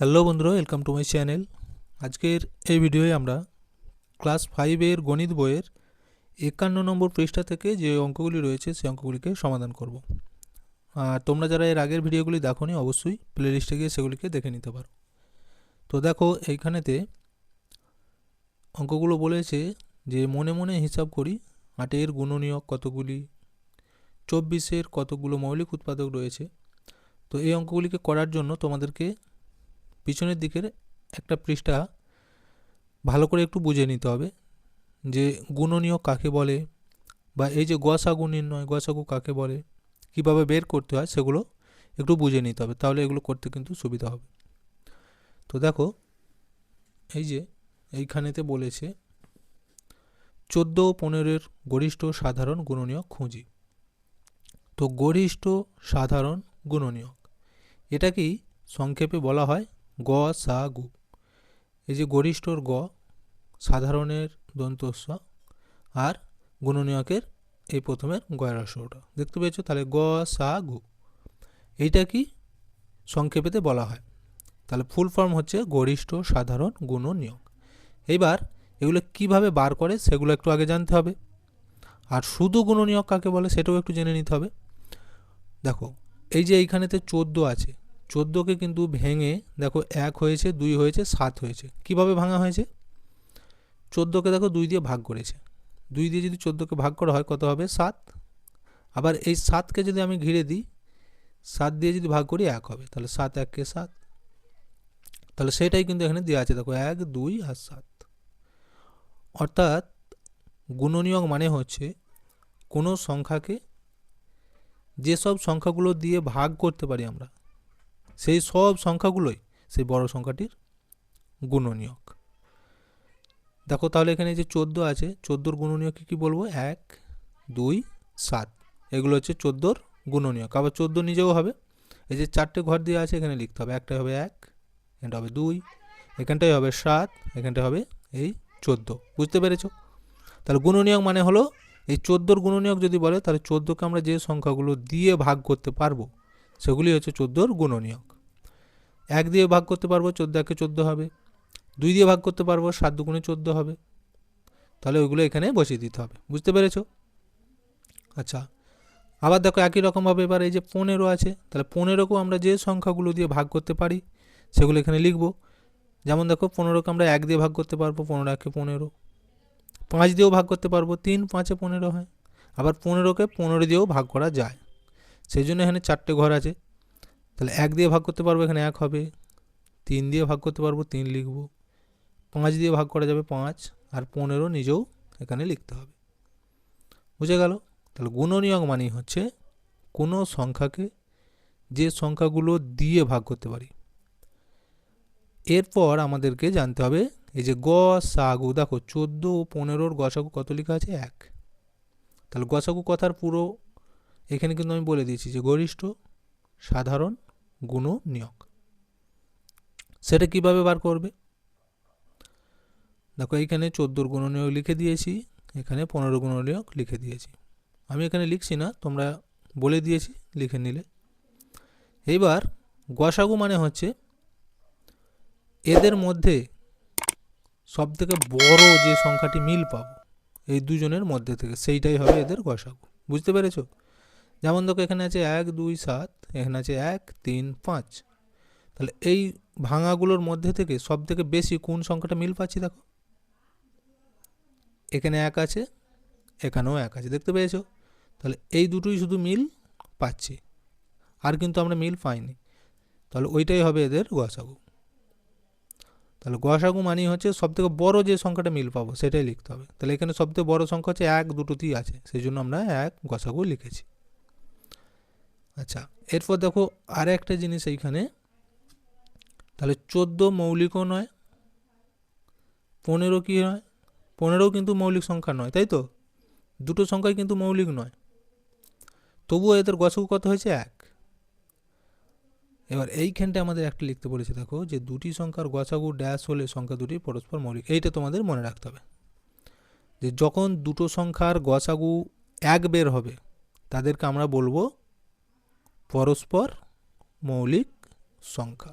Hello বন্ধুরা, welcome to my channel. আজকের এই ভিডিওয়ে আমরা ক্লাস 5-এর গণিত বইয়ের 51 নম্বর পৃষ্ঠা থেকে যে অঙ্কগুলি রয়েছে সেই অঙ্কগুলিকে সমাধান করব। আর তোমরা যারা এর আগের ভিডিওগুলি দেখোনি অবশ্যই প্লেলিস্টে গিয়ে সেগুলিকে দেখে নিতে পারো। তো দেখো, এইখানেতে অঙ্কগুলো বলেছে যে মনে মনে হিসাব করি 8-এর গুণনীয়ক কতগুলি, 24-এর কতগুলো মৌলিক উৎপাদক রয়েছে। তো এই অঙ্কগুলিকে করার জন্য তোমাদেরকে পিছনের দিকের একটা পৃষ্ঠা ভালো করে একটু বুঝে নিতে হবে যে গুণনীয়ক কাকে বলে, বা এই যে গসাগু নির্ণয়, গসাগু কাকে বলে, কিভাবে বের করতে হয় সেগুলো একটু বুঝে নিতে হবে, তাহলে এগুলো করতে কিন্তু সুবিধা হবে। তো দেখো, এই যে এইখানেতে বলেছে 14 ও 15-এর গরিষ্ঠ সাধারণ গুণনীয়ক খুঁজি। তো গরিষ্ঠ সাধারণ গুণনীয়ক এটাকেই সংক্ষেপে বলা হয় গসাগু। এই যে গরিষ্ঠর গ, সাধারণের দন্তস্ব, আর গুণনীয়কের এই প্রথমের গয়ের হ্রস্বটা দেখতে পেয়েছো। তাহলে গসাগু এইটা কি সংক্ষেপেতে বলা হয়। তাহলে ফুল ফর্ম হচ্ছে গরিষ্ঠ সাধারণ গুণনীয়ক। এইবার এগুলো কিভাবে বার করে সেগুলো একটু আগে জানতে হবে, আর শুধু গুণনীয়ক কাকে বলে সেটাও একটু জেনে নিতে হবে। দেখো, এই যে এইখানেতে 14 আছে, 14কে কিন্তু ভেঙে দেখো 1 হয়েছে, 2 হয়েছে, 7 হয়েছে। কিভাবে ভাঙা হয়েছে? 14কে দেখো 2 দিয়ে ভাগ করেছে। 2 দিয়ে যদি 14কে ভাগ করা হয় কত হবে? 7। আবার এই 7কে যদি আমি ঘিরে দিই, 7 দিয়ে যদি ভাগ করি 1 হবে। তাহলে 7 1 7। তাহলে সেটাই কিন্তু এখানে দেওয়া আছে, দেখো 1 2 আর 7। অর্থাৎ গুণনীয়ক মানে হচ্ছে কোনো সংখ্যাকে যেসব সংখ্যাগুলো দিয়ে ভাগ করতে পারি আমরা, সেই সব সংখ্যাগুলোই সেই বড় সংখ্যাটির গুণনীয়ক। দেখো, তাহলে এখানে যে 14 আছে, 14-র গুণনীয়ককে কি বলবো? 1 2 7। এগুলো হচ্ছে 14-র গুণনীয়ক। আবার 14 নিজেও হবে। এই যে 4টে ঘর দিয়ে আছে, এখানে লিখতে হবে। একটাই হবে 1, এখানটা হবে 2, এখানটাই হবে 7, এখানটায় হবে এই 14। বুঝতে পেরেছো? তাহলে গুণনীয়ক মানে হলো এই 14-র গুণনীয়ক যদি বলে, তাহলে 14কে আমরা যে সংখ্যাগুলো দিয়ে ভাগ করতে পারবো সেগুলি হচ্ছে 14-র গুণনীয়ক। 1 দিয়ে ভাগ করতে পারবো, 14 1 14 হবে। 2 দিয়ে ভাগ করতে পারবো, 7 2 14 হবে। তাহলে ওইগুলো এখানে বসিয়ে দিতে হবে। বুঝতে পেরেছো? আচ্ছা, আবার দেখো একই রকমভাবে এবার এই যে 15 আছে, তাহলে 15কেও আমরা যে সংখ্যাগুলো দিয়ে ভাগ করতে পারি সেগুলো এখানে লিখব। যেমন দেখো, 15কে আমরা 1 দিয়ে ভাগ করতে পারবো, 15 1 15। 5 দিয়েও ভাগ করতে পারবো, 3 5 15 হয়। আবার 15কে 15 দিয়েও ভাগ করা যায়, সেই জন্য এখানে 4টে ঘর আছে। তাহলে 1 দিয়ে ভাগ করতে পারবো, এখানে 1 হবে। 3 দিয়ে ভাগ করতে পারবো, 3 লিখব। 5 দিয়ে ভাগ করা যাবে 5, আর 15 নিজেও এখানে লিখতে হবে। বুঝে গেল? তাহলে গুণনীয়ক মানেই হচ্ছে কোনো সংখ্যাকে যে সংখ্যাগুলো দিয়ে ভাগ করতে পারি। এরপর আমাদেরকে জানতে হবে এই যে গসাগু। দেখো, 14 ও 15-র গসাগু কত লেখা আছে? 1। তাহলে গসাগু কথার পুরো এখানে কিন্তু আমি বলে দিয়েছি যে গরিষ্ঠ সাধারণ গুণনীয়ক। সেটা কিভাবে বার করবে? দেখো, এইখানে 14-র গুণনীয়ক লিখে দিয়েছি, এখানে 15-র গুণনীয়ক লিখে দিয়েছি। আমি এখানে লিখছি না, তোমরা বলে দিয়েছি, লিখে নিলে। এইবার গসাগু মানে হচ্ছে এদের মধ্যে সবথেকে বড় যে সংখ্যাটি মিল পাবো এই দুজনের মধ্যে থেকে, সেইটাই হবে এদের গসাগু। বুঝতে পেরেছো? যেমন দেখো, এখানে আছে 1 2 7, এখানে আছে 1 3 5। তাহলে এই ভাঙাগুলোর মধ্যে থেকে সবথেকে বেশি কোন সংখ্যাটা মিল পাচ্ছি? দেখো, এখানে 1 আছে, এখানেও 1 আছে। দেখতে পেয়েছো? তাহলে এই দুটোই শুধু মিল পাচ্ছি, আর কিন্তু আমরা মিল পাইনি। তাহলে ওইটাই হবে এদের গসাগু। তাহলে গসাগু মানেই হচ্ছে সবথেকে বড় যে সংখ্যাটা মিল পাবো সেটাই লিখতে হবে। তাহলে এখানে সবথেকে বড় সংখ্যা হচ্ছে 1, দুটোতেই আছে, সেই জন্য আমরা 1 গসাগু লিখেছি। আচ্ছা, এরপর দেখো আর একটা জিনিস এইখানে, তাহলে 14 মৌলিকও নয়, 15 কি নয়? 15ও কিন্তু মৌলিক সংখ্যা নয়, তাই তো? দুটো সংখ্যাই কিন্তু মৌলিক নয়, তবুও এদের গসাগু কত হয়েছে? 1। এবার এইখানটা আমাদের একটা লিখতে বলেছে, দেখো, যে দুটি সংখ্যার গসাগু ড্যাশ হলে সংখ্যা দুটি পরস্পর মৌলিক। এইটা তোমাদের মনে রাখতে হবে যে যখন দুটো সংখ্যার গসাগু 1 বের হবে তাদেরকে আমরা বলবো পরস্পর মৌলিক সংখ্যা।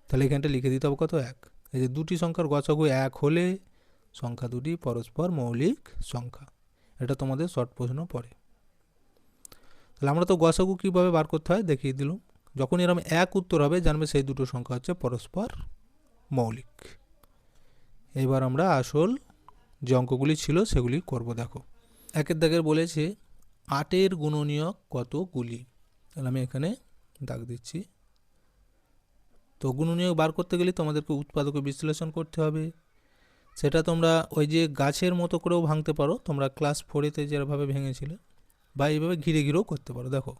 তাহলে এখানটা লিখে দিতে হবে কত, 1। এই যে দুটি সংখ্যার গসাগু 1 হলে সংখ্যা দুটি পরস্পর মৌলিক সংখ্যা। এটা তোমাদের শর্ট প্রশ্ন পড়ে। তাহলে আমরা তো গসাগু কীভাবে বার করতে হয় দেখিয়ে দিলাম। যখন এরকম 1 উত্তর হবে জানবে সেই দুটো সংখ্যা হচ্ছে পরস্পর মৌলিক। এবার আমরা আসল যে অঙ্কগুলি ছিল সেগুলি করব। দেখো 1 দাগের বলেছে 8 গুণনীয়ক কতগুলি। তাহলে আমি এখানে দাগ দিচ্ছি। তো গুণনীয়ক বার করতে গেলে তোমাদেরকে উৎপাদকে বিশ্লেষণ করতে হবে। সেটা তোমরা ওই যে গাছের মতো করেও ভাঙতে পারো, তোমরা ক্লাস 4-তে যেভাবে ভেঙেছিলে, বা এইভাবে ঘিরে ঘিরেও করতে পারো। দেখো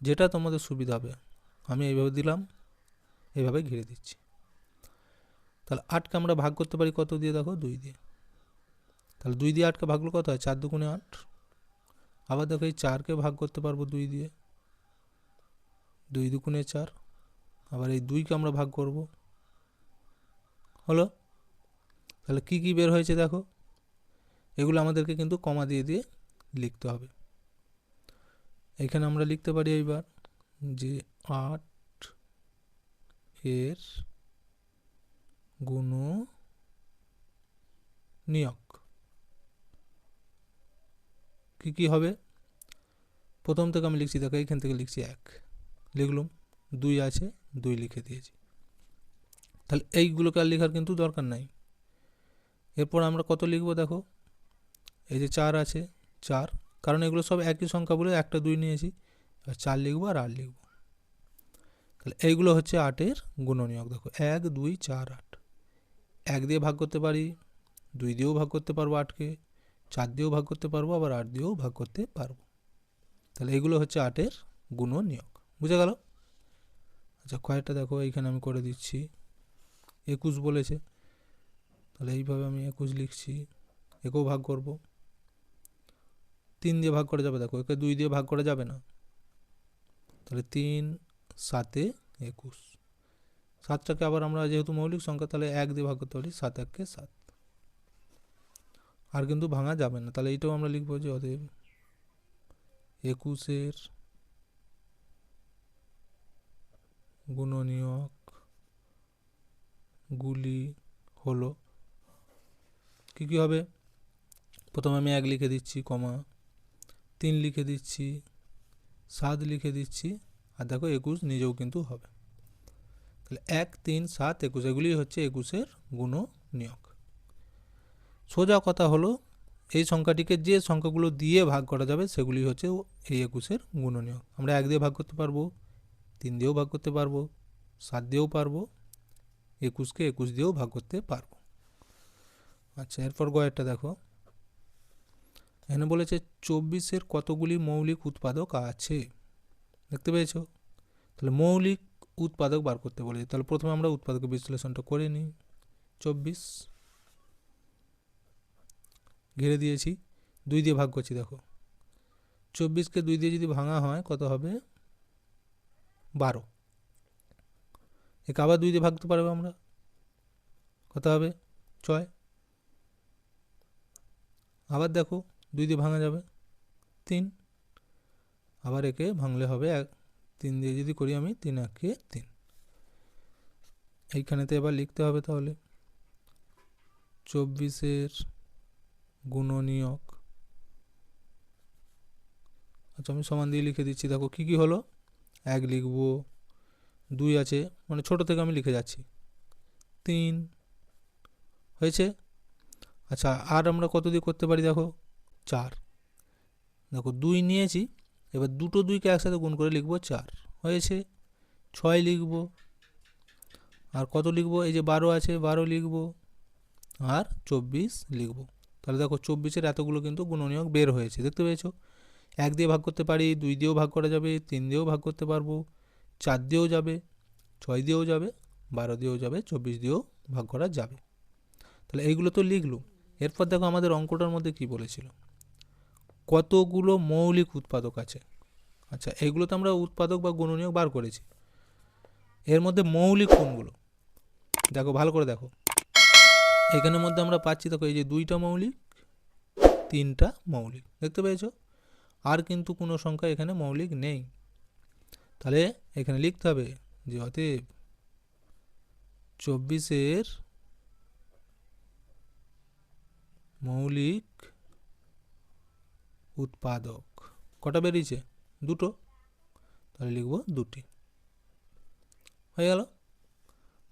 যেটা তোমাদের সুবিধা হবে। আমি এইভাবে দিলাম, এইভাবে ঘিরে দিচ্ছি। তাহলে 8কে আমরা ভাগ করতে পারি কত দিয়ে, দেখো 2 দিয়ে। তাহলে 2 দিয়ে 8কে ভাগলে কত হয়, 4 দুগুণে 8। আবার দেখো এই 4কে ভাগ করতে পারবো 2 দিয়ে, 2 দুগুণে 4। আবার এই 2কে আমরা ভাগ করব, হলো। তাহলে কি কি বের হয়েছে দেখো, এগুলো আমাদেরকে কিন্তু কমা দিয়ে দিয়ে লিখতে হবে। এখানে আমরা লিখতে পারি এইবার যে 8 এর গুণনীয়ক কি কি হবে। প্রথম থেকে আমি লিখছি, দেখো এইখান থেকে লিখছি 1 লিখলাম, 2 আছে 2 লিখে দিয়েছি। তাহলে এইগুলোকে আর লেখার কিন্তু দরকার নাই। এরপর আমরা কত লিখব, দেখো এই যে 4 আছে 4, কারণ এগুলো সব একই সংখ্যা বলে একটা 2 নিয়েছি। আর 4 লিখবো আর 8 লিখবো। তাহলে এইগুলো হচ্ছে 8-এর গুণনীয়ক। দেখো 1 2 4 8। 1 দিয়ে ভাগ করতে পারি, 2 দিয়েও ভাগ করতে পারবো 8কে, 4 দিয়েও ভাগ করতে পারবো, আবার 8 দিয়েও ভাগ করতে পারবো। তাহলে এগুলো হচ্ছে 8-এর গুণনীয়ক। বুঝে গেল? আচ্ছা কয়েকটা দেখো এইখানে আমি করে দিচ্ছি। 21 বলেছে, তাহলে এইভাবে আমি 21 লিখছি। একেও ভাগ করব, 3 দিয়ে ভাগ করা যাবে। দেখো একে 2 দিয়ে ভাগ করা যাবে না। তাহলে 3 7 21। 7টাকে আবার আমরা যেহেতু মৌলিক সংখ্যা, তাহলে 1 দিয়ে ভাগ করতে পারি, 7 1 7। আর কিন্তু ভাঙা যাবে না। তাহলে এইটাও আমরা লিখবো যে অতএব 21-এর গুণনীয়ক গুলি হলো কি কি হবে। প্রথমে আমি 1 লিখে দিচ্ছি, কমা 3 লিখে দিচ্ছি, 7 লিখে দিচ্ছি, আর দেখো 21 নিজেও কিন্তু হবে। তাহলে 1 3 7 21 এগুলি হচ্ছে 21-এর গুণনীয়ক। সোজা কথা হলো এই সংখ্যাটিকে যে সংখ্যাগুলো দিয়ে ভাগ করা যাবে সেগুলি হচ্ছে এই 21-এর গুণনীয়ক। আমরা 1 দিয়ে ভাগ করতে পারবো, 3 দিয়েও ভাগ করতে পারবো, 7 দিয়েও পারবো, 21কে 21 দিয়েও ভাগ করতে পারবো। আচ্ছা এরপর গয়েরটা দেখো, এখানে বলেছে 24-এর কতগুলি মৌলিক উৎপাদক আছে। দেখতে পেয়েছো? তাহলে মৌলিক উৎপাদক বার করতে বলেছে। তাহলে প্রথমে আমরা উৎপাদকের বিশ্লেষণটা করে নিই। 24 ঘিরে দিয়েছি, 2 দিয়ে ভাগ করছি। দেখো 24কে 2 দিয়ে যদি ভাঙা হয় কত হবে, 12। একে আবার 2 দিয়ে ভাগতে পারবো আমরা, কত হবে 6। আবার দেখো 2 দিয়ে ভাঙা যাবে 3, আবার একে ভাঙলে হবে 3 দিয়ে যদি করি আমি 3 1 3। এইখানেতে এবার লিখতে হবে তাহলে 24-এর গুণনীয়ক। আচ্ছা আমি সমান দিয়ে লিখে দিচ্ছি। দেখো কি কি হলো, 1 লিখবো, 2 আছে মানে ছোট থেকে আমি লিখে যাচ্ছি, 3 হয়েছে। আচ্ছা আর আমরা কত দিয়ে করতে পারি, দেখো 4। দেখো 2 নিয়েছি, এবার দুটো 2কে একসাথে গুণ করে লিখবো 4 হয়েছে। 6 লিখবো, আর কত লিখবো, এই যে 12 আছে 12 লিখবো, আর 24 লিখবো। তাহলে দেখো 24-এর এতগুলো কিন্তু গুণনীয়ক বের হয়েছে। দেখতে পেয়েছো? 1 দিয়ে ভাগ করতে পারি, 2 দিয়েও ভাগ করা যাবে, 3 দিয়েও ভাগ করতে পারবো, 4 দিয়েও যাবে, 6 দিয়েও যাবে, 12 দিয়েও যাবে, 24 দিয়েও ভাগ করা যাবে। তাহলে এইগুলো তো লিখলো। এরপর দেখো আমাদের অঙ্কটার মধ্যে কি বলেছিল, কতগুলো মৌলিক উৎপাদক আছে। আচ্ছা এইগুলো তো আমরা উৎপাদক বা গুণনীয়ক বার করেছি, এর মধ্যে মৌলিক কোনগুলো দেখো ভালো করে দেখো। এখানের মধ্যে আমরা পাচ্ছি দেখো এই যে 2টা মৌলিক, 3টা মৌলিক। দেখতে পেয়েছো? আর কিন্তু কোনো সংখ্যা এখানে মৌলিক নেই। তাহলে এখানে লিখতে হবে যে অতএব 24-এর মৌলিক উৎপাদক কটা বেরিয়েছে? দুটো, তাহলে লিখব দুটি। হয়ে গেল।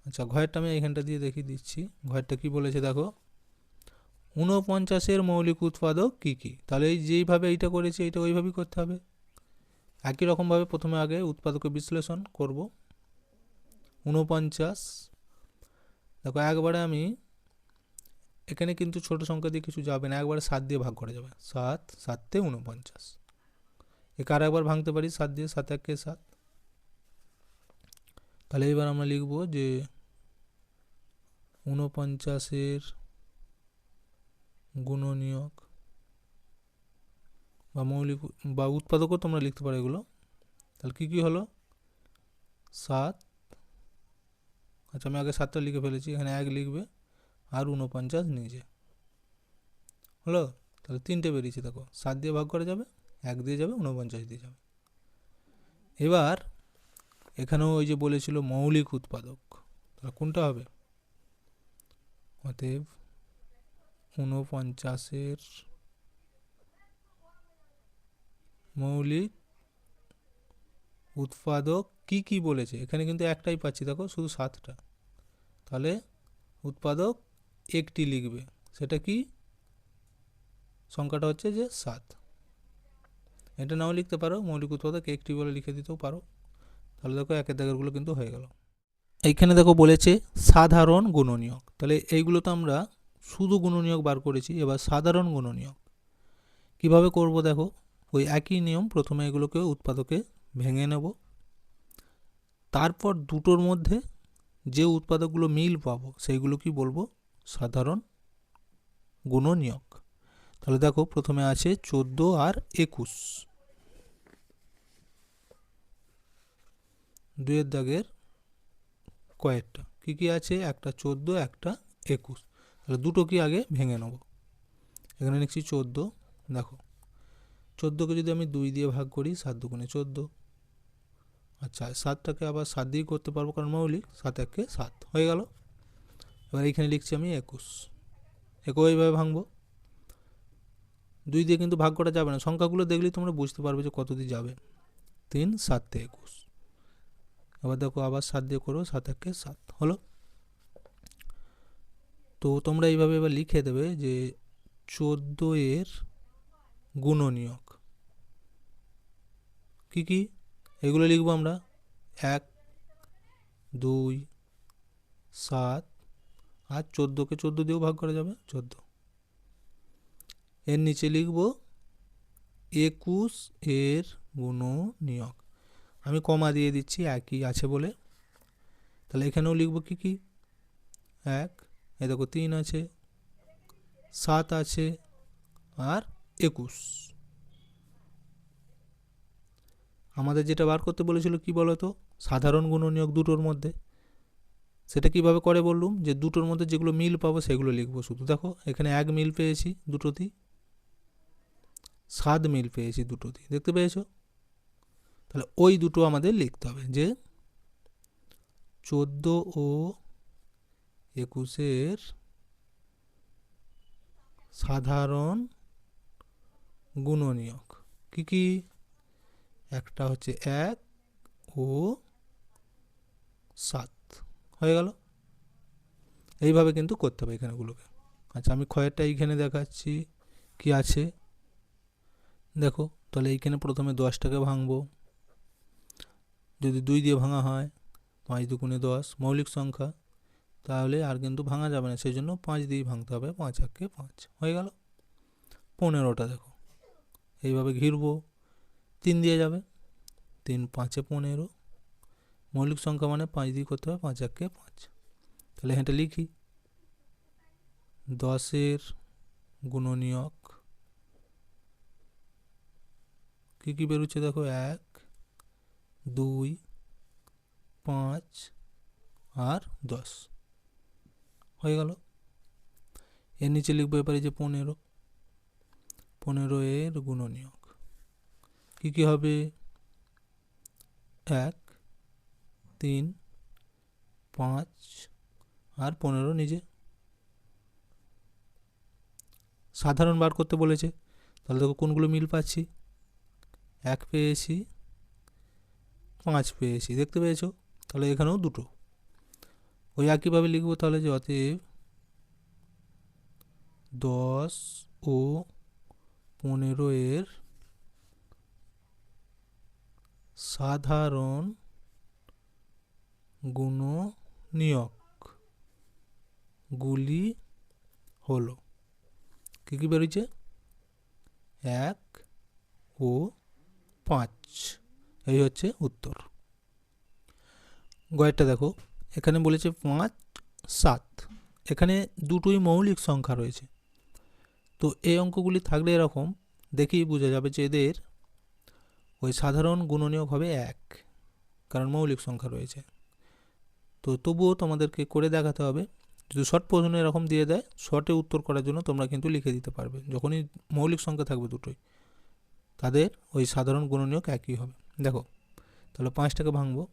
আচ্ছা, ঘরেরটা আমি এইখানটা দিয়ে দেখিয়ে দিচ্ছি। ঘরেরটা কি বলেছে দেখো, 49-এর মৌলিক উৎপাদক কি কি। তাহলে এই যেইভাবে এইটা করেছি এইটা ওইভাবেই করতে হবে। একই রকমভাবে প্রথমে আগে উৎপাদকের বিশ্লেষণ করব। 49, দেখো একবারে আমি এখানে কিন্তু ছোট সংখ্যা দিয়ে কিছু যাবে না, একবারে 7 দিয়ে ভাগ করা যাবে। 7 7 49, একে আর একবার ভাঙতে পারি 7 দিয়ে, 7 1 7। তাহলে এবার আমরা লিখব যে 49-এর গুণনীয়ক বা মৌলিক বা উৎপাদকও তোমরা লিখতে পারো এগুলো। তাহলে কী কী হলো? 7, আচ্ছা আমি আগে 7টা লিখে ফেলেছি, এখানে 1 লিখবে আর 49 নিজে হলো। তাহলে 3টে বেরিয়েছে দেখো, 7 দিয়ে ভাগ করা যাবে, 1 দিয়ে যাবে, 49 দিয়ে যাবে। এবার এখানেও ওই যে বলেছিল মৌলিক উৎপাদক, তাহলে কোনটা হবে? অতএব 49-এর মৌলিক উৎপাদক কি কি বলেছে, এখানে কিন্তু একটাই পাচ্ছি দেখো, শুধু 7টা। তাহলে উৎপাদক একটি লিখবে, সেটা কি? সংখ্যাটা হচ্ছে যে 7। এটা নাও লিখতে পারো, মৌলিক উৎপাদক একটি বলে লিখে দিতেও পারো। তাহলে দেখো একের দাগেরগুলো কিন্তু হয়ে গেল। এইখানে দেখো বলেছে সাধারণ গুণনীয়ক, তাহলে এইগুলো তো আমরা শুধু গুণনীয়ক বার করেছি, এবার সাধারণ গুণনীয়ক কিভাবে করব দেখো। ওই একই নিয়ম, প্রথমে এগুলোকে উৎপাদকে ভেঙে নেব, তারপর দুটোর মধ্যে যে উৎপাদকগুলো মিল পাবো সেইগুলো কি বলবো? সাধারণ গুণনীয়ক। তাহলে দেখো প্রথমে আছে 14 আর 21, দুইয়ের দাগের কয়েকটা কি কি আছে, একটা 14 একটা 21। তাহলে দুটো কি আগে ভেঙে নেব। এখানে লিখছি 14, দেখো 14কে যদি আমি 2 দিয়ে ভাগ করি, 7 2 14। আচ্ছা 7টাকে আবার 7 দিয়ে করতে পারবো কারণ মৌলিক, 7 1 7 হয়ে গেল। এবার এইখানে লিখছি আমি 21, একেও এইভাবে ভাঙবো। 2 দিয়ে কিন্তু ভাগ করা যাবে না, সংখ্যাগুলো দেখলেই তোমরা বুঝতে পারবে যে কত দিয়ে যাবে। 3 7 21। এবার দেখো আবার 7 দিয়ে করো, 7 1 7 হলো। তো তোমরা এইভাবে এবার লিখে দেবে যে 14-এর গুণনীয়ক কি কি, এগুলো লিখবো আমরা। 1 2 7 আর 14কে 14 দিয়েও ভাগ করা যাবে, 14। এর নিচে লিখব 21-এর গুণনীয়ক, আমি কমা দিয়ে দিচ্ছি একই আছে বলে। তাহলে এখানেও লিখব কি কি, 1, এ দেখো 3 আছে, 7 আছে আর 21। আমাদের যেটা বার করতে বলেছিল কি বলতো, সাধারণ গুণনীয়ক দুটোর মধ্যে। সেটা কিভাবে করে বললুম, যে দুটোর মধ্যে যেগুলো মিল পাবো সেগুলো লিখবো শুধু। দেখো এখানে 1 মিল পেয়েছি দুটোতেই, 7 মিল পেয়েছি দুটোতেই, দেখতে পেয়েছো? তাহলে ওই দুটো আমাদের লিখতে হবে, যে 14 ও 21-এর সাধারণ গুণনীয়ক কি কি, একটা হচ্ছে 1 ও 7 হয়ে গেল। এইভাবে কিন্তু করতে হবে এখানেগুলোকে। আচ্ছা আমি ক্ষয়েরটা এইখানে দেখাচ্ছি কি আছে দেখো। তাহলে এইখানে প্রথমে 10টাকে ভাঙবো, যদি 2 দিয়ে ভাঙা হয় 5 2 10 মৌলিক সংখ্যা, তাহলে আর কিন্তু ভাঙা যাবে না, সেই জন্য 5 দিয়ে ভাঙতে হবে, 5 1 5 হয়ে গেল। 15টা দেখো এইভাবে ঘিরবো, 3 দিয়ে যাবে, 3 5 15, মৌলিক সংখ্যা মানে 5 দিয়ে করতে হবে, 5 1 5। তাহলে এটা লিখি 10-এর গুণনীয়ক কি কি বেরোচ্ছে দেখো, 1 2 5 আর 10 হয়ে গেল। এর নিচে লিখবো এবারে যে 15-এর গুণনীয়ক কি কি হবে, 1 3 5 আর 15 নিজে। সাধারণ বার করতে বলেছে, তাহলে দেখো কোনগুলো মিল পাচ্ছি। 1 পেয়েছি, 5 পেয়েছি, দেখতে পেয়েছো? তাহলে এখানেও দুটো। ওই একইভাবে লিখবো তাহলে যে অতএব 10 ও 15 এর সাধারণ গুণনীয়ক গুলি হলো, কী কী বেরোচ্ছে? 1 ও 5। এই হচ্ছে উত্তর। গয়েরটা দেখো, এখানে বলেছে 5, 7। এখানে দুটোই মৌলিক সংখ্যা রয়েছে। তো এই অঙ্কগুলি থাকলে এরকম দেখেই বোঝা যাবে যে এদের ওই সাধারণ গুণনীয়ক হবে 1, কারণ মৌলিক সংখ্যা রয়েছে। তো তবুও তোমাদেরকে করে দেখাতে হবে। যদি শর্ট প্রশ্ন এরকম দিয়ে দেয়, শর্টে উত্তর করার জন্য তোমরা কিন্তু লিখে দিতে পারবে। যখনই মৌলিক সংখ্যা থাকবে দুটোই, তাদের ওই সাধারণ গুণনীয়ক একই হবে। দেখো, তাহলে 5টাকে ভাঙবো।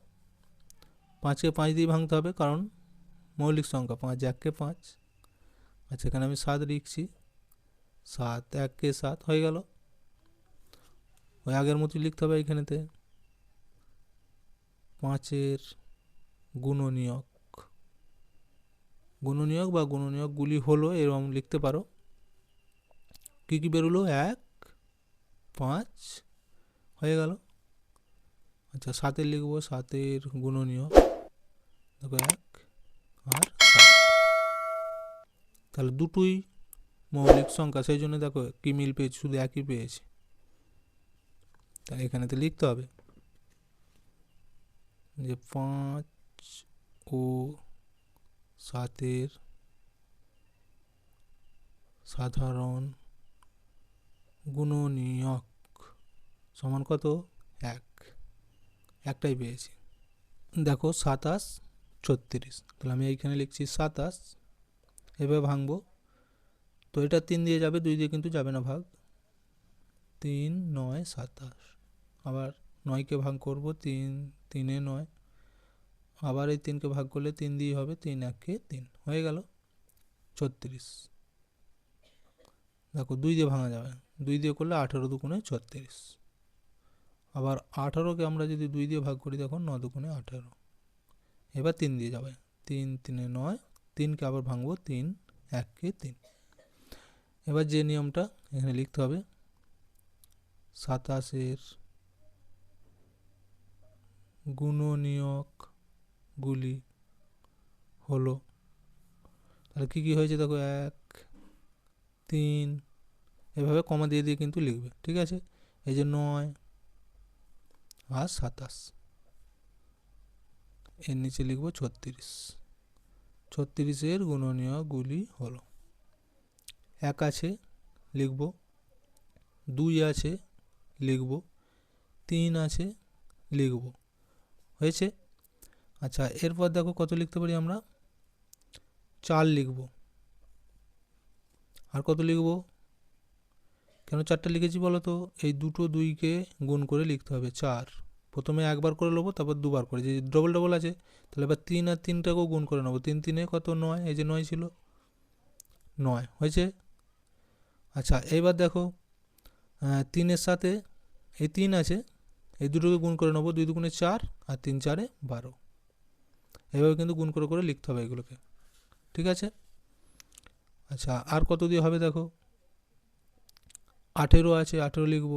5কে 5 দিয়ে ভাঙতে হবে, কারণ মৌলিক সংখ্যা। 5 1কে 5। আচ্ছা, এখানে আমি 7 লিখছি। 7 1কে 7 হয়ে গেল। ওই আগের মতোই লিখতে হবে এইখানেতে 5-এর গুণনীয়ক। গুণনীয়ক বা গুণনীয়কগুলি হলো, এরকম লিখতে পারো। কী কী বেরোলো? 1, 5 হয়ে গেল। আচ্ছা, 7-এর লিখবো। 7-এর গুণনীয়ক দেখো 1 আর 7। তাহলে দুটোই মৌলিক সংখ্যা, সেই জন্য দেখো কি মিল পেয়েছি, শুধু একই পেয়েছি। তাহলে এখানেতে লিখতে হবে যে 5 ও 7-এর সাধারণ গুণনীয়ক সমান কত? 1। একটাই পেয়েছি। দেখো 27, 36। তাহলে আমি এইখানে লিখছি 27। এভাবে ভাঙবো। তো এটা 3 দিয়ে যাবে, 2 দিয়ে কিন্তু যাবে না ভাগ। 3 9 27। আবার 9কে ভাগ করবো, 3 3-এ 9। আবার এই 3কে ভাগ করলে 3 দিয়ে হবে, 3 1-কে 3 হয়ে গেল 36। দেখো 2 দিয়ে ভাঙা যাবে, 2 দিয়ে করলে 18 দুগুণে 36। আবার 18কে আমরা যদি 2 দিয়ে ভাগ করি, দেখো 9 দুগুণে 18। এবার 3 দিয়ে যাবে, 3 3-এ 9। 3কে আবার ভাঙবো, 3 1-কে 3। এবার যে নিয়মটা এখানে লিখতে হবে, 27-এর গুণনীয়কগুলি হলো। তাহলে কী কী হয়েছে দেখো, 1 3, এভাবে কমা দিয়ে দিয়ে কিন্তু লিখবে, ঠিক আছে? এই যে 9 আর 27, এর নিচে লিখবো 36। 36-এর গুণনীয়কগুলি হলো। 1 আছে, লিখব। 2 আছে, লিখব। 3 আছে, লিখব। হয়েছে? আচ্ছা, এরপর দেখো কত লিখতে পারি আমরা? 4 লিখব। আর কত লিখব? কেন 4টা লিখেছি বলো তো? এই দুটো 2কে গুণ করে লিখতে হবে 4। প্রথমে একবার করে নেবো, তারপর দুবার করে, যে ডবল ডবল আছে। তাহলে এবার 3 আর 3টাকেও গুণ করে নেবো। 3 3-এ কত? 9। এই যে 9 ছিল, 9 হয়েছে। আচ্ছা, এইবার দেখো 3-এর সাথে এই 3 আছে, এই দুটোকে গুণ করে নেবো। 2 দুগুণে 4 আর 3 4-এ 12। এইভাবে কিন্তু গুণ করে করে লিখতে হবে এগুলোকে, ঠিক আছে? আচ্ছা, আর কত দিয়ে হবে দেখো? 18 আছে, 18 লিখব।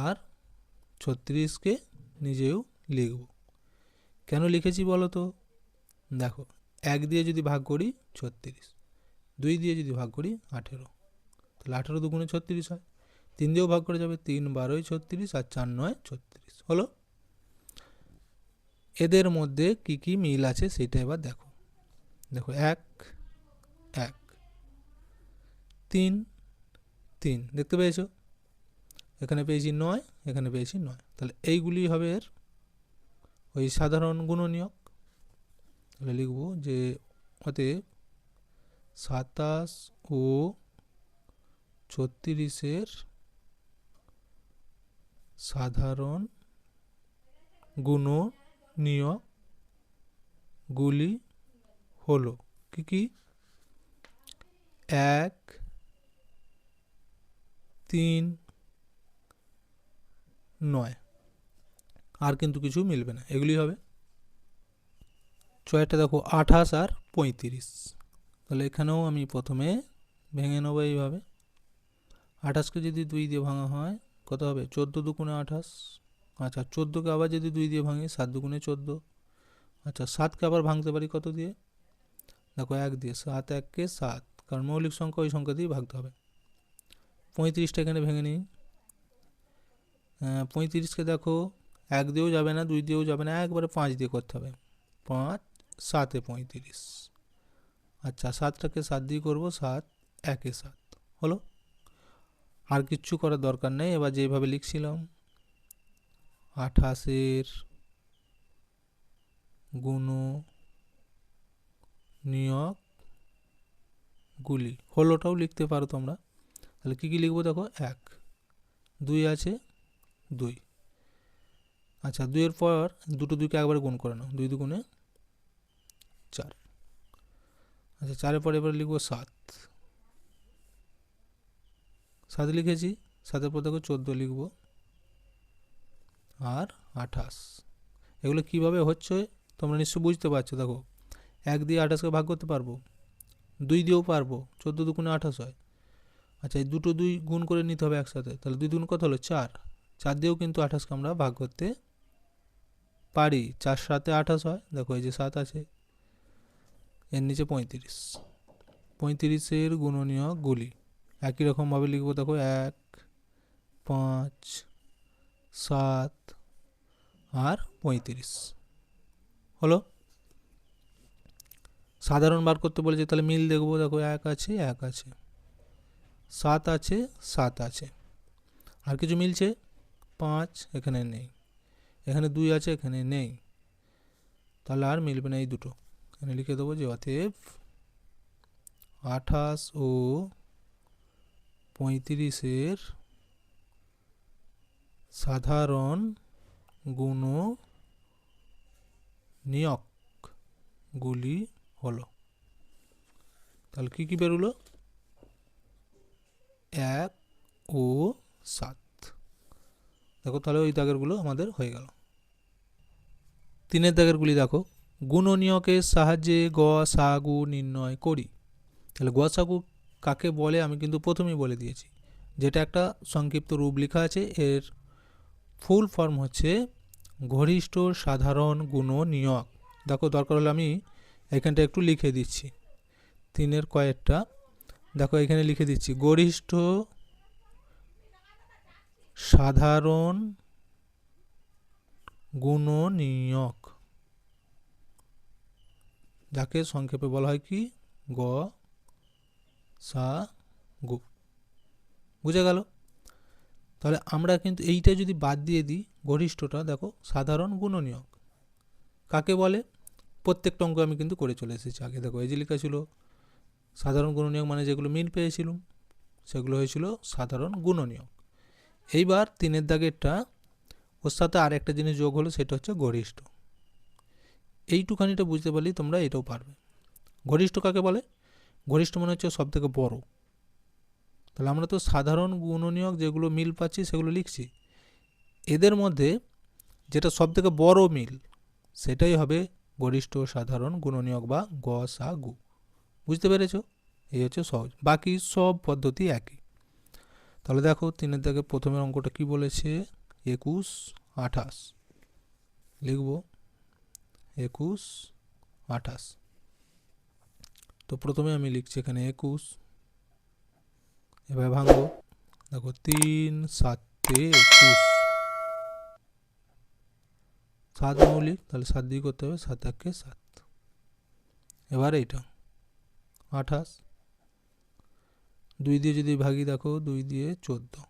আর 36কে নিজেও লিখব। কেন লিখেছি বলো তো? দেখো, 1 দিয়ে যদি ভাগ করি 36, 2 দিয়ে যদি ভাগ করি 18, তাহলে 18 দুগুণে 36 হয়। 3 দিয়েও ভাগ করে যাবে, 3 12-ই 36 আর 4 9 36 হলো। এদের মধ্যে কি কি মিল আছে সেটা এবার দেখো। দেখো 1 1, 3 3, দেখতে পেয়েছো? এখানে পেয়েছি 9, এখানে পেয়েছি 9। তাহলে এইগুলি হবে এর ওই সাধারণ গুণনীয়ক। তাহলে লিখব যে অতএব 27 ও 36-এর সাধারণ গুণনীয়কগুলি গুলি হলো কি কি? 1, 3, 9। আর কিন্তু কিছু মিলবে না, এগুলি হবে। ছয়টা দেখো 28 আর 35। তাহলে এখানেও আমি প্রথমে ভেঙে নেবো এইভাবে। 28কে যদি 2 দিয়ে ভাঙা হয় কত হবে? 14 দুগুণে 28। আচ্ছা 14কে আবার যদি 2 দিয়ে ভাঙি 7 দুগুণে 14। আচ্ছা 7কে আবার ভাঙতে পারি কত দিয়ে? দেখো 1 দিয়ে। 7 1-কে 7, কারণ মৌলিক সংখ্যা ওই সংখ্যা দিয়েই ভাগতে হবে। 35টা এখানে ভেঙে নিই। 35কে দেখো 1 দিয়েও যাবে না, 2 দিয়েও যাবে না, একবারে 5 দিয়ে করতে হবে। 5 7-এ 35। আচ্ছা 7টাকে 7 দিয়ে করবো, 7 1-এ 7 হলো। আর কিচ্ছু করার দরকার নেই। এবার যেভাবে লিখছিলাম 28-এর গুণনীয়ক গুলি হলোটাও লিখতে পারো তোমরা। তাহলে কী কী লিখবো দেখো? 1, 2 আছে 2। আচ্ছা 2-এর পর দুটো 2কে একবারে গুণ করে নাও, 2 দুগুণে 4। আচ্ছা 4-এর পর এবার লিখবো 7। 7 লিখেছি। 7-এর পর দেখো 14 লিখবো আর 28। এগুলো কিভাবে হচ্ছে তোমরা নিশ্চয়ই বুঝতে পারছো। দেখো 1 দিয়ে 28কে ভাগ করতে পারবো, 2 দিয়েও পারবো, 14 দুগুণে 28 হয়। আচ্ছা এই দুটো 2 গুণ করে নিতে হবে একসাথে, তাহলে 2 দুগুণ কত হলো? 4। 4 দিয়েও কিন্তু 28কে আমরা ভাগ করতে পারি। 4 7-এ 28 হয়। দেখো এই যে 7 আছে, এর নিচে 35। 35-এর গুণনীয়ক গুলি একই রকমভাবে লিখবো। দেখো 1, 5, 7 আর 35 হলো। সাধারণ বার করতে বলেছে, তাহলে মিল দেখবো। দেখো 1 আছে 1 আছে, 7 আছে 7 আছে। আর কিছু মিলছে? 5 এখানে নেই, এখানে 2 আছে এখানে নেই, তাহলে আর মিলবে না এই দুটো। এখানে লিখে দেবো যে অতএব 28 ও 35-এর সাধারণ গুণনীয়কগুলি হলো। তাহলে কী কী বেরোলো? 1 ও 7। দেখো তাহলে ওই দাগেরগুলো আমাদের হয়ে গেল। 3-এর দাগেরগুলি দেখো, গুণনীয়কের সাহায্যে গসাগু নির্ণয় করি। তাহলে গসাগু কাকে বলে আমি কিন্তু প্রথমেই বলে দিয়েছি, যেটা একটা সংক্ষিপ্ত রূপ লেখা আছে। এর ফুল ফর্ম হচ্ছে গরিষ্ঠ সাধারণ গুণনীয়ক। দেখো দরকার হলে আমি এখানটা একটু লিখে দিচ্ছি। 3-এর কয়েকটা দেখো এখানে লিখে দিচ্ছি, গরিষ্ঠ সাধারণ গুণনীয়ক, যাকে সংক্ষেপে বলা হয় কি? গসাগু। বুঝে গেল? তাহলে আমরা কিন্তু এইটা যদি বাদ দিয়ে দিই, গরিষ্ঠটা দেখো সাধারণ গুণনীয়ক কাকে বলে? প্রত্যেকটা অঙ্ক আমি কিন্তু করে চলে এসেছি আগে। দেখো এই যে লেখা ছিল সাধারণ গুণনীয়ক, মানে যেগুলো মিল পেয়েছিলাম সেগুলো হয়েছিল সাধারণ গুণনীয়ক। এইবার 3-এর দাগেরটা, ওর সাথে আর একটা জিনিস যোগ হলো, সেটা হচ্ছে গরিষ্ঠ। এইটুখানিটা বুঝতে পারলেই তোমরা এটাও পারবে। গরিষ্ঠ কাকে বলে? গরিষ্ঠ মনে হচ্ছে সব থেকে বড়। তাহলে আমরা তো সাধারণ গুণনীয়ক যেগুলো মিল পাচ্ছি সেগুলো লিখছি, এদের মধ্যে যেটা সব থেকে বড় মিল সেটাই হবে গরিষ্ঠ সাধারণ গুণনীয়ক বা গসাগু। বুঝতে পেরেছ? এই হচ্ছে সহজ, বাকি সব পদ্ধতি একই। তাহলে দেখো 3-এর দাগে প্রথমের অঙ্কটা কি বলেছে? 21 28 লিখব, 21 28। তো প্রথমে আমি লিখছি এখানে 21, এবার ভাঙবো। দেখো 3 7-এ 21, 7 মৌলিক, তাহলে 7 দিয়ে করতে হবে, 7 1-কে 7। এবার এইটা 28, 2 দিয়ে যদি ভাগি দেখো 2 দিয়ে 14,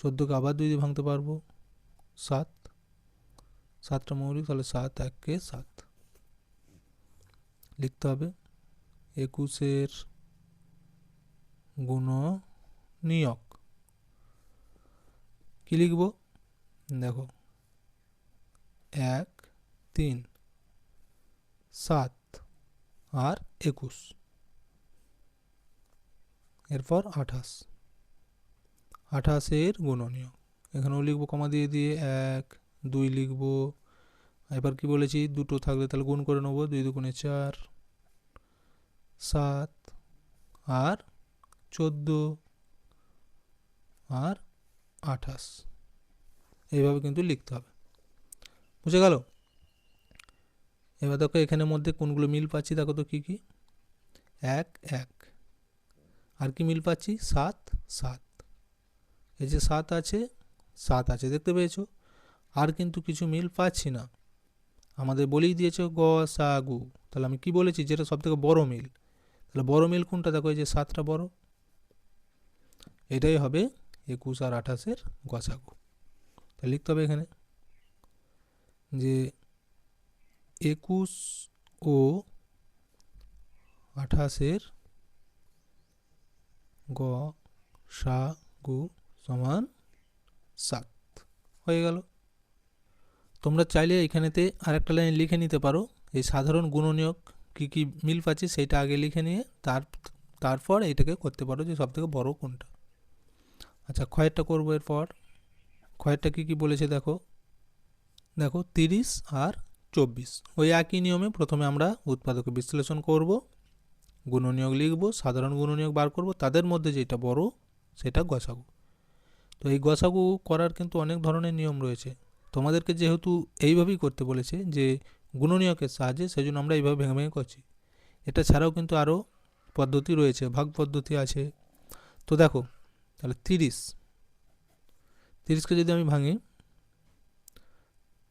14কে আবার 2 দিয়ে ভাঙতে পারবো, 7, 7টা মৌলিক, তাহলে 7 1-কে 7 লিখতে হবে। 21-এর গুণনীয়ক কি লিখব? দেখো 1 3, 7 আর 21, এরপর 28, 28 গুণনীয়ক এখানেও লিখবো কমা দিয়ে দিয়ে 1 2 লিখবো। এবার কি বলেছি, দুটো থাকলে তাহলে গুণ করে নেবো, 2 দুগুণে 4, 7 আর 14 আর 28, এইভাবে কিন্তু লিখতে হবে। বুঝে গেল? এবার দেখো এখানের মধ্যে কোনগুলো মিল পাচ্ছি, দেখো তো কি কি, 1 1, আর কি মিল পাচ্ছি, 7 7, এই যে 7 আছে 7 আছে, দেখতে পেয়েছো? আর কিন্তু কিছু মিল পাচ্ছি না, আমাদের বলেই দিয়েছে গসাগু। তাহলে আমি কি বলেছি, যেটা সব থেকে বড় মিল, তাহলে বড় মিল কোনটা, দেখো এই যে 7টা বড়, এটাই হবে 21 আর 28 গসাগু। তাহলে লিখতে হবে এখানে যে 21 ও 28 গসাগু সমান 7, হয়ে গেল। তোমরা চাইলে এখানেতে আরেকটা লাইন লিখে নিতে পারো, এই সাধারণ গুণনীয়ক কি কি মিল পাচ্ছি সেটা আগে লিখে নিয়ে তারপর এটাকে করতে পারো যে সব থেকে বড় কোনটা। আচ্ছা, ক্ষয়েরটা করবো। এরপর ক্ষয়েরটা কি কি বলেছে দেখো, দেখো 30 আর 24, ওই একই নিয়মে প্রথমে আমরা উৎপাদকে বিশ্লেষণ করব, গুণনীয়ক লিখব, সাধারণ গুণনীয়ক বার করব, তাদের মধ্যে যেটা বড় সেটা গসাগু। তো এই গসাগু করার কিন্তু অনেক ধরনের নিয়ম রয়েছে, তোমাদেরকে যেহেতু এইভাবেই করতে বলেছে যে গুণনীয়কের সাহায্যে, সেই জন্য আমরা এইভাবে ভেঙে ভেঙে করছি। এটা ছাড়াও কিন্তু আরও পদ্ধতি রয়েছে, ভাগ পদ্ধতি আছে। তো দেখো তাহলে 30কে যদি আমি ভাঙি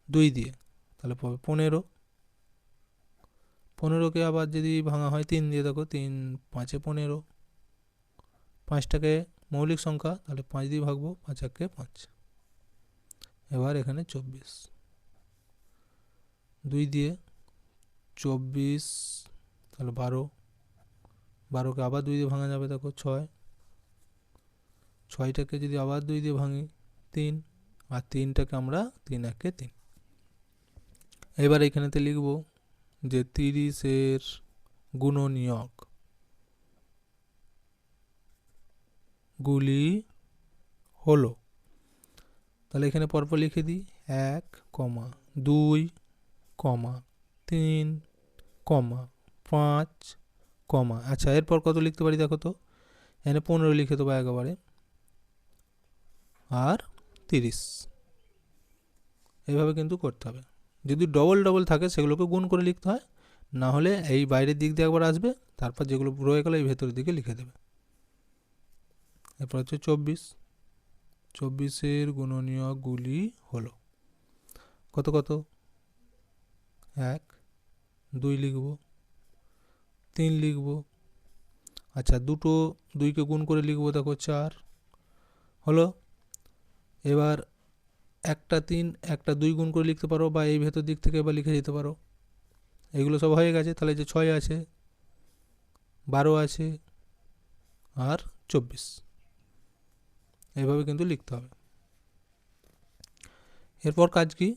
2 দিয়ে, তাহলে পাবে 15, 15কে আবার যদি ভাঙা হয় 3 দিয়ে, দেখো 3 5 15, 5টাকে মৌলিক সংখ্যা, তাহলে 5 দিয়ে ভাগবো, 5 একে 5, এবার এখানে 24, 2 দিয়ে 24, তাহলে 12, 12কে আবার 2 দিয়ে ভাঙা যাবে, দেখো 6, 6টাকে যদি আবার 2 দিয়ে ভাঙি 3, আর 3টাকে আমরা 3 একে 3। এবার এখানেতে লিখব যে 30 গুণনীয়ক গুলি হলো, তাহলে এখানে পরপর লিখে দিই 1, 2, 3, 5, আচ্ছা এরপর কত লিখতে পারি দেখো তো, এখানে 15 লিখে দেবো একেবারে, আর 30, এইভাবে কিন্তু করতে হবে। যদি ডবল ডবল থাকে সেগুলোকে গুণ করে লিখতে হয়, না হলে এই বাইরের দিক দিয়ে একবার আসবে, তারপর যেগুলো রয়ে গেলো এই ভেতরের দিকে লিখে দেবে। এরপর হচ্ছে 24 গুণনীয়কগুলি হলো কত কত, 1, 2 লিখব, 3 লিখব, আচ্ছা দুটো 2কে গুণ করে লিখব, দেখো 4 হলো। এবার একটা 3 একটা 2 গুণ করে লিখতে পারো, বা এই ভেতর দিক থেকে এবার লিখে দিতে পারো। এগুলো সব হয়ে গেছে, তাহলে যে 6 আছে, 12 আছে, আর 24, এইভাবে কিন্তু লিখতে হবে। এরপর কাজ কি,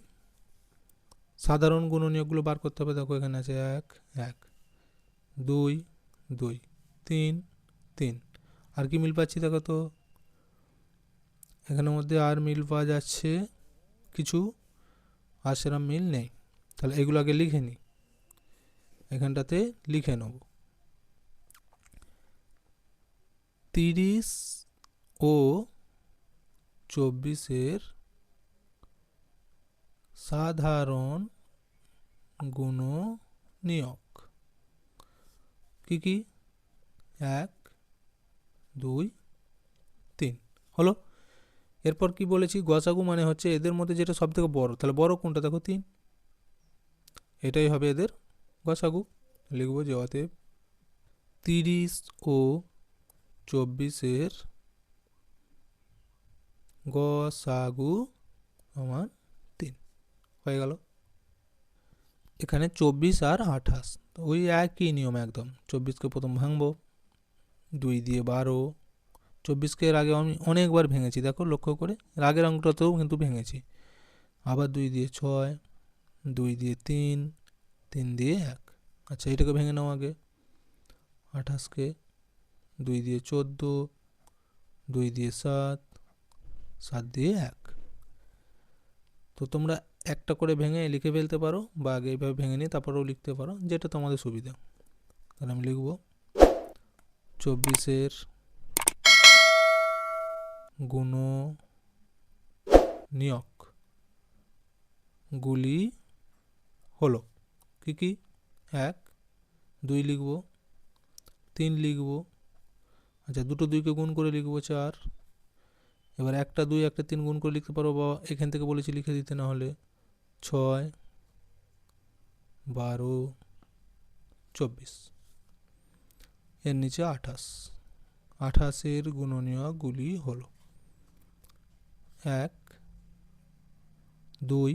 সাধারণ গুণনীয়কগুলো বার করতে হবে। দেখো এখানে আছে 1 1, 2 2, 3 3, আর কি মিল পাচ্ছি দেখো তো, এখানের মধ্যে আর মিল পাওয়া যাচ্ছে কিছু, আর সেরকম মিল নেই। তাহলে এগুলো আগে লিখে নিই, এখানটাতে লিখে নেব 30 ও 24 সাধারণ গুণনীয়ক কি কি, 1 2 3 হলো। এরপর কি বলেছি, গসাগু মানে হচ্ছে এদের মধ্যে যেটা সব থেকে বড়, তাহলে বড় কোনটা দেখো 3, এটাই হবে এদের গসাগু। লিখব যে অতএব 30 ও 24 গসাগু সমান 3, হয়ে গেল। এখানে 24 আর 28, ওই একই নিয়ম একদম। 24কে প্রথম ভাঙবো, 2 দিয়ে 12, 24কে এর আগে আমি অনেকবার ভেঙেছি, দেখো লক্ষ্য করে, আগের অঙ্কটাতেও কিন্তু ভেঙেছি। আবার 2 দিয়ে 6, 2 দিয়ে 3, 3 দিয়ে 1, আচ্ছা, এটাকে ভেঙে নাও আগে। 28কে 2 দিয়ে 14, 2 দিয়ে 7, 7 দিয়ে 1। তো তোমরা একটা করে ভেঙে লিখে ফেলতে পারো, বা আগে এইভাবে ভেঙে নিয়ে তারপরেও লিখতে পারো, যেটা তোমাদের সুবিধা। তাহলে আমি লিখব 24-এর গুণনীয়ক গুলি হলো কি কি? 1, 2 লিখব, 3 লিখব, আচ্ছা দুটো 2কে গুণ করে লিখব 4। এবার একটা 2 একটা 3 গুণ করে লিখতে পারো, বা এখান থেকে বলেছি লিখে দিতে, না হলে 6, 12, 24, এর নিচে 28। 28-এর গুণনীয়কগুলি হলো 1, 2,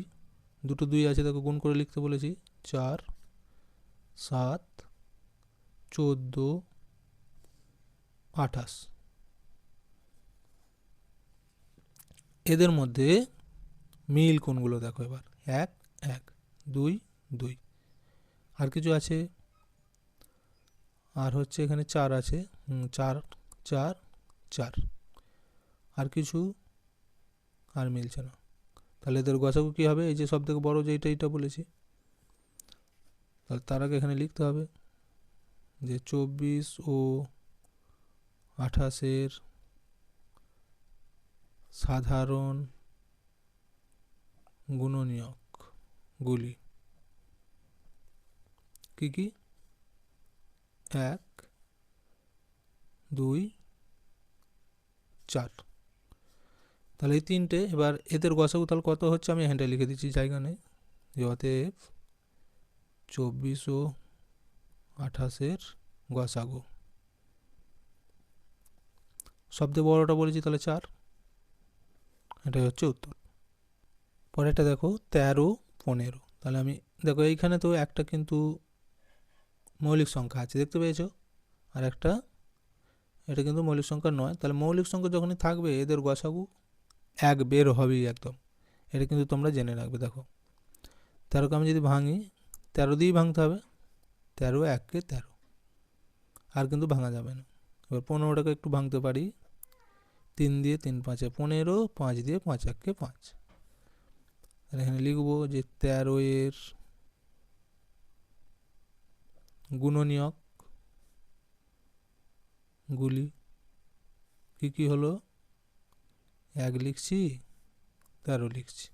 দুটো 2 আছে তাকে গুণ করে লিখতে বলেছি, 4, 7, 14, 28। এদের মধ্যে মিল কোনগুলো দেখো এবার। 1, 1, 2, 2, আর কিছু আছে? আর হচ্ছে এখানে 4 আছে, 4, 4, 4, আর কিছু? আর মিলছে না। তাহলে এদের গসাগু কী হবে? এই যে সব থেকে বড়ো যেটা এইটা বলেছি, তাহলে তার আগে এখানে লিখতে হবে যে 24 ও 28-এর সাধারণ গুণনীয়কগুলি কী কী? 1, 2, 4। তাহলে এই তিনটে। এবার এদের গসাগু তাহলে কত হচ্ছে আমি এখানটায় লিখে দিচ্ছি, জায়গা নেই, যে অতএব 24 ও 28-এর গসাগু, সবথেকে বড়োটা বলেছি তাহলে 4, এটাই হচ্ছে উত্তর। পরেরটা দেখো 13, 15। তাহলে আমি দেখো এইখানে তো একটা কিন্তু মৌলিক সংখ্যা আছে, দেখতে পেয়েছো, আর একটা এটা কিন্তু মৌলিক সংখ্যা নয়। তাহলে মৌলিক সংখ্যা যখনই থাকবে এদের গসাগু 1 বের হবেই একদম, এটা কিন্তু তোমরা জেনে রাখবে। দেখো 13কে আমি যদি ভাঙি, 13 দিয়েই ভাঙতে হবে, 13, 1কে 13, আর কিন্তু ভাঙা যাবে না। এবার 15টাকে একটু ভাঙতে পারি, 3 দিয়ে 3 5 15, 5 দিয়ে 5 1কে 5। তাহলে এখানে লিখব যে 13-এর গুণনীয়ক গুলি কী কী হলো? 1 লিখছি, 13 লিখছি।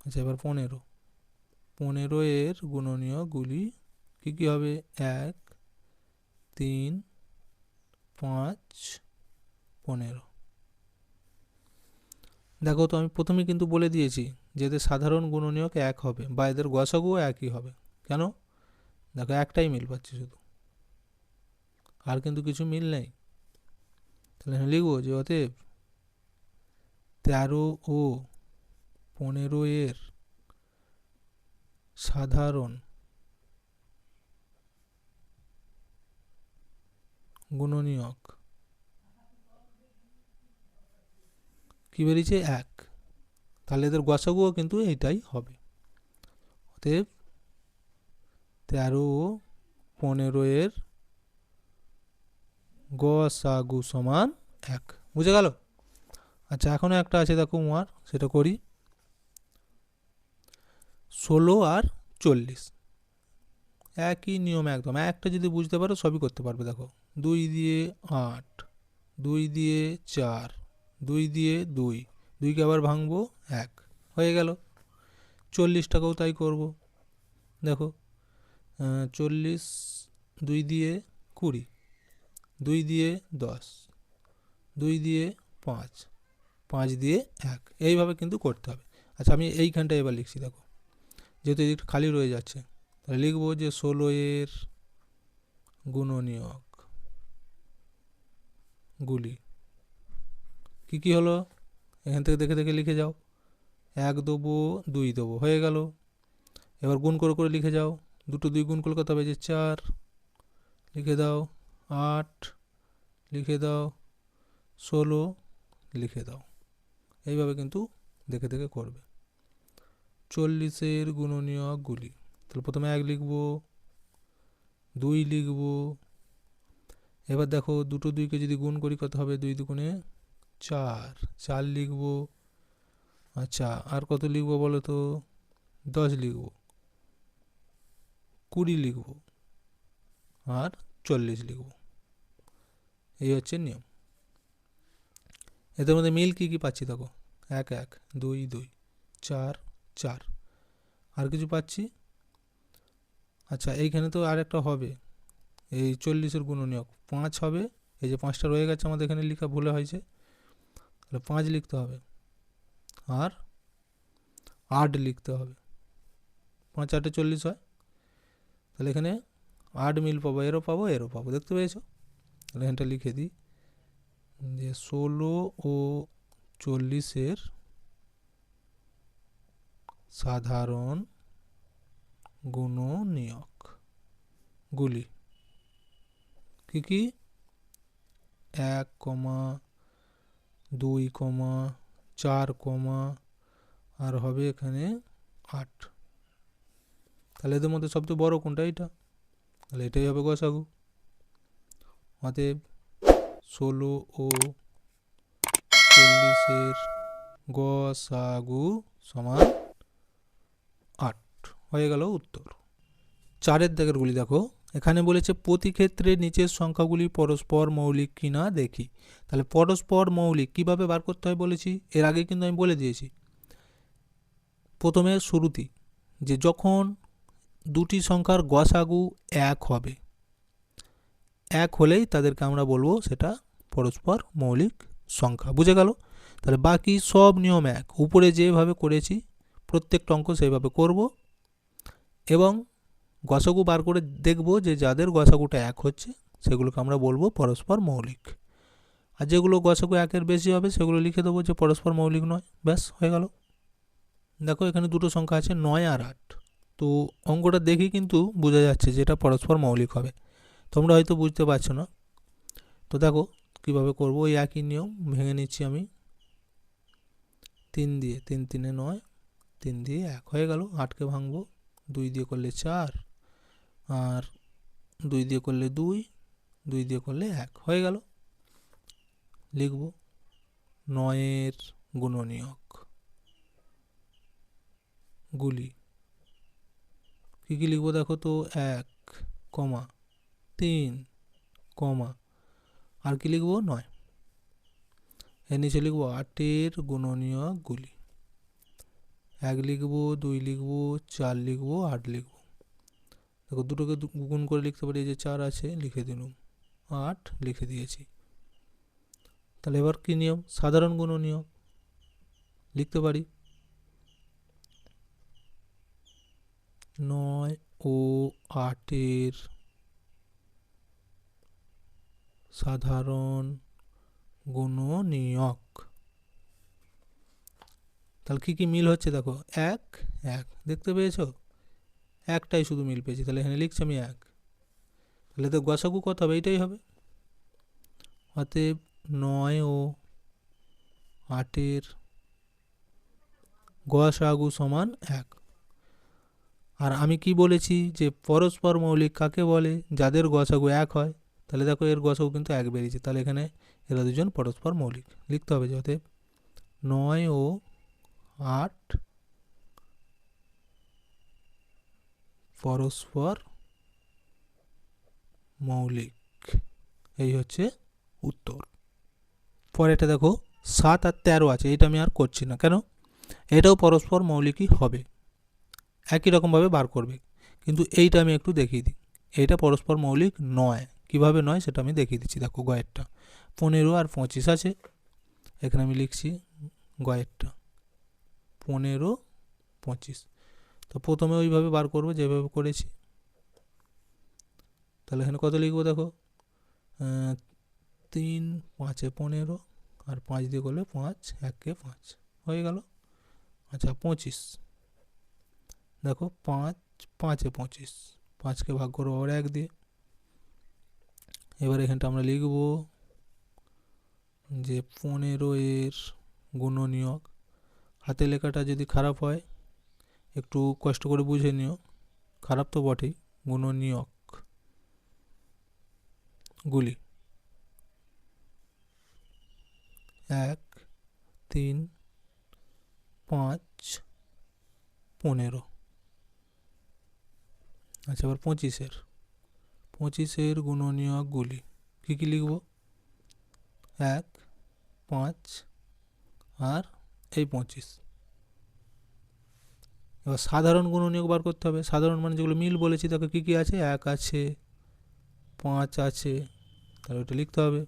আচ্ছা এবার 15-এর গুণনীয়কগুলি কী কী হবে? 1, 3, 5, 15। দেখো তো আমি প্রথমেই কিন্তু বলে দিয়েছি যে এদের সাধারণ গুণনীয়ক 1 হবে, বা এদের গসাগুও একই হবে। কেন? দেখো একটাই মিল পাচ্ছি শুধু, আর কিন্তু কিছু মিল নেই। তাহলে লিখবো যে অতএব 13 ও 15-এর সাধারণ গুণনীয়ক কি বেরিয়েছে? 1। তাহলে এদের গসাগুও কিন্তু এইটাই হবে। অতএব 13 ও 15-এর গসাগু সমান 1। বুঝে গেল? আচ্ছা এখনও একটা আছে দেখো উমার, সেটা করি। 16 আর 40, একই নিয়ম একদম। একটা যদি বুঝতে পারো সবই করতে পারবে। দেখো 2 দিয়ে 8, 2 দিয়ে 4, 2 দিয়ে 2, 2কে আবার ভাঙবো 1, হয়ে গেল। 40টাকেও তাই করব। দেখো 40, 2 দিয়ে 20, 2 দিয়ে 10, 2 দিয়ে 5, 5 দিয়ে 1, এইভাবে কিন্তু করতে হবে। আচ্ছা আমি এইখানটা এবার লিখছি, দেখো যেহেতু এদিকটা খালি রয়ে যাচ্ছে, তাহলে লিখবো যে 16-এর গুণনীয়ক গুলি কী কী হলো? এখান থেকে দেখে দেখে লিখে যাও। 1 দেবো, 2 দেবো, হয়ে গেল। এবার গুণ করে করে লিখে যাও। দুটো 2 গুণ করলে কত হবে? যে 4, লিখে দাও। 8 লিখে দাও, 16 লিখে দাও। এইভাবে কিন্তু দেখে দেখে করবে। 40-এর গুণনীয়কগুলি, তাহলে প্রথমে 1 লিখবো, 2 লিখব। এবার দেখো দুটো 2কে যদি গুণ করি কত হবে, 2 দুগুণে 4, 4 লিখব। আচ্ছা আর কত লিখব বলো তো, 10 লিখব, 20 লিখব আর 40 লিখব। এই হচ্ছে নিয়ম। এদের মধ্যে মিল কি কি পাচ্ছি দেখো, 1 1, 2 2, 4 4, আর কিছু পাচ্ছি? আচ্ছা এইখানে তো আর একটা হবে, এই 40-এর গুণনীয়ক 5 হবে। এই যে 5টা রয়ে গেছে আমাদের এখানে লেখা ভুলে হয়েছে, তাহলে 5 লিখতে হবে আর 8 লিখতে হবে। 5 8 40 হয়, তাহলে এখানে 8 মিল পাবো, এরও পাবো এরও পাবো, দেখতে পেয়েছো? তাহলে এখানটা লিখে দিই যে 16 ও 40-এর সাধারণ গুণনীয়ক গুলি কি কি, 1, 2, 4, আর হবে এখানে 8। তাহলে এদের মধ্যে সবচেয়ে বড় কোনটা, এটা, তাহলে এটাই হবে গসাগু। অতএব 16 ও 40-এর গসাগু সমান 8 হয়ে গেল উত্তর। 4-এর দাগের গুলি দেখো, এখানে বলেছে প্রতি ক্ষেত্রে নিচের সংখ্যাগুলি পরস্পর মৌলিক কিনা দেখি। তাহলে পরস্পর মৌলিক কিভাবে বার করতে হয় বলেছি, এর আগে কিন্তু আমি বলে দিয়েছি প্রথমে শুরুতেই, যে যখন দুটি সংখ্যার গসাগু 1 হবে, 1 হলেই তাদেরকে আমরা বলবো সেটা পরস্পর মৌলিক সংখ্যা। বুঝে গেল? তাহলে বাকি সব নিয়ম এক, উপরে যেভাবে করেছি প্রত্যেকটা অঙ্ক সেইভাবে করব এবং গসাগু বার করে দেখব যে যাদের গসাগুটা 1 হচ্ছে সেগুলোকে আমরা বলবো পরস্পর মৌলিক, আর যেগুলো গসাগু 1-এর বেশি হবে সেগুলো লিখে দেবো যে পরস্পর মৌলিক নয়। ব্যাস হয়ে গেল। দেখো এখানে দুটো সংখ্যা আছে 9 আর 8, তো অঙ্কটা দেখি কিন্তু বোঝা যাচ্ছে যে এটা পরস্পর মৌলিক হবে, তোমরা হয়তো বুঝতে পারছো না। তো দেখো কীভাবে করবো, ওই একই নিয়ম ভেঙে নিচ্ছি আমি, 3 দিয়ে, 3 3 9, 3 দিয়ে 1 হয়ে গেল। 8কে ভাঙবো, 2 দিয়ে করলে 4, আর 2 দিয়ে করলে 2, 2 দিয়ে করলে 1 হয়ে গেল। লিখব 9-এর গুণনীয়ক গুলি কী কী লিখবো দেখো তো, 1, 3, আর কি লিখবো 9। এর নিচে লিখবো 8-এর গুণনীয়ক গুলি, 1 লিখবো, 2 লিখবো, 4 লিখবো, 8 লিখবো। দেখো দুটোকে গুণ করে লিখতে পারি, যে 4 আছে লিখে দিলাম, 8 লিখে দিয়েছি। তাহলে এবার কি নিয়ম, সাধারণ গুণনীয়ক লিখতে পারি, 9 ও 8-এর সাধারণ গুণনীয়ক। তাহলে কী কী মিল হচ্ছে দেখো, 1 1 দেখতে পেয়েছো, একটাই শুধু মিল পেয়েছি, তাহলে এখানে লিখছি আমি 1। তাহলে তো গসাগু কত হবে, এইটাই হবে। অতএব 9 ও 8-এর গসাগু সমান 1। আর আমি কি বলেছি যে পরস্পর মৌলিক কাকে বলে, যাদের গসাগু 1 হয়। তাহলে দেখো এর গসাগু কিন্তু 1 বেরিয়েছে, তাহলে এখানে এরা দুজন পরস্পর মৌলিক লিখতে হবে। যাতে 9 ও 8 পরস্পর মৌলিক, এই হচ্ছে উত্তর। পরেরটা দেখো 7 আর 13 আছে, এটা আমি আর করছি না, কেন, এটাও পরস্পর মৌলিকই হবে, একই রকমভাবে বার করবে, কিন্তু এইটা আমি একটু দেখিয়ে দিই। এইটা পরস্পর মৌলিক নয়, কিভাবে নয় সেটা আমি দেখিয়ে দিচ্ছি। দেখো গয়েরটা 15 আর 25 আছে, এখানে আমি লিখছি গয়েরটা 15 25। তো প্রথমে ওইভাবে বার করবো যেভাবে করেছি। তাহলে এখানে কত লিখবো দেখো, 3 5 15, আর 5 দিয়ে করলে 5 1 5 হয়ে গেল। আচ্ছা 25, দেখো 5 5 25, 5কে ভাগ করবো আবার 1 দিয়ে। এবার এখানটা আমরা লিখব যে 15-এর গুণনীয়ক, হাতে লেখাটা যদি খারাপ হয় একটু কষ্ট করে বুঝে নিও, খারাপ তো বটেই, গুণনীয়ক গুলি 1, 3, 5, 15। আচ্ছা, এবার 25-এর গুণনীয়কগুলি কী কী লিখব? 1, 5 আর এই 25। এবার সাধারণ গুণনীয়ক বার করতে হবে। সাধারণ মানে যেগুলো মিল বলেছি তাকে কী কী আছে? 1 আছে, 5 আছে, তাহলে ওটা লিখতে হবে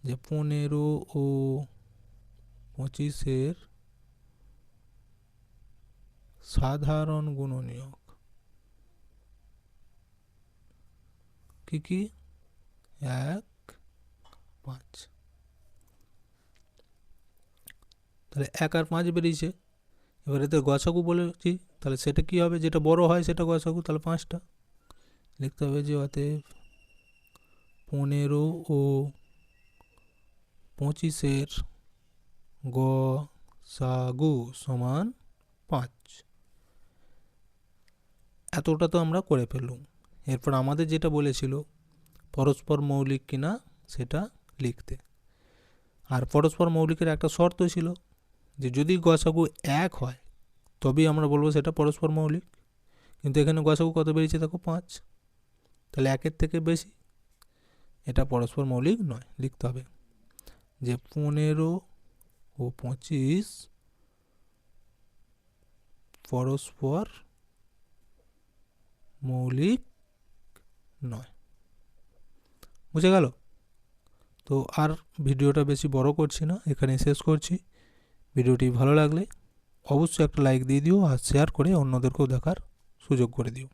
যে 15 ও 25-এর সাধারণ গুণনীয়ক কী কী? 1, 5। তাহলে 1 আর 5 বেরিয়েছে। এবার এতে গসাগু বলেছি, তাহলে সেটা কী হবে? যেটা বড় হয় সেটা গসাগু, তাহলে 5টা লিখতে হবে যে অতএব 15 ও 25-এর গসাগু সমান 5। এতটা তো আমরা করে ফেললাম। এরপর আমাদের যেটা বলেছিল পরস্পর মৌলিক কিনা সেটা লিখতে। আর পরস্পর মৌলিকের একটা শর্ত ছিল যে যদি গসাগু 1 হয় তবেই আমরা বলবো সেটা পরস্পর মৌলিক। কিন্তু এখানে গসাগু কত বেরিয়েছে দেখো? 5। তাহলে 1-এর থেকে বেশি, এটা পরস্পর মৌলিক নয়। লিখতে হবে যে 15 ও 25 পরস্পর মৌলিক নয়। বুঝে গেল? তো আর ভিডিওটা বেশি বড় করছি না, এখানে শেষ করছি। ভিডিওটি ভালো লাগলে অবশ্যই একটা লাইক দিয়ে দিও আর শেয়ার করে অন্যদেরকেও দেখার সুযোগ করে দিও।